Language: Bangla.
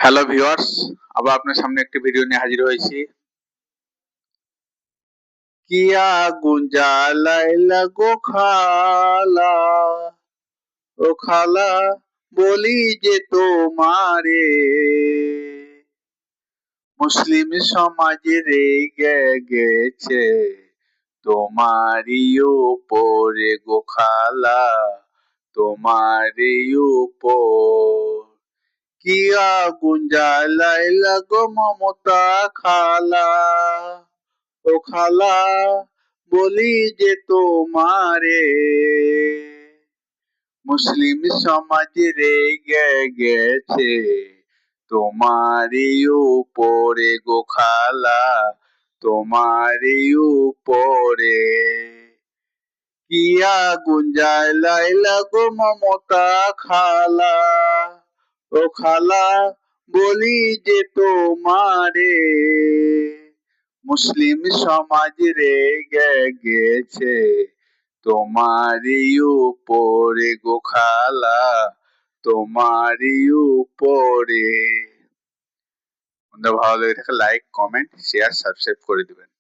হ্যালো ভিউয়ার্স, আবার আপনার সামনে একটি ভিডিও নিয়ে হাজির হয়েছি। কি আগুন জ্বালাইলা গো খালা, ও খালা বলি যে তোমারে, মুসলিম সমাজে রেগে গেছে তোমারই উপরে গো খালা, তোমারই উপর। কি আগুন জ্বালাইলা গো মমতা খালা, ও খালা বলি যে তোমারে, মুসলিম সমাজ রেগে গেছে তোমারই উপরে গো খালা, তোমারই উপরে। কি আগুন জ্বালাইলা গো মমতা খালা, ও খালা বলি যে তোমারে, মুসলিম সমাজ রেগে গেছে তোমারই উপরে গো খালা, তোমারই উপরে। ভালো লাগে থাকে লাইক, কমেন্ট, শেয়ার, সাবস্ক্রাইব করে দিবেন।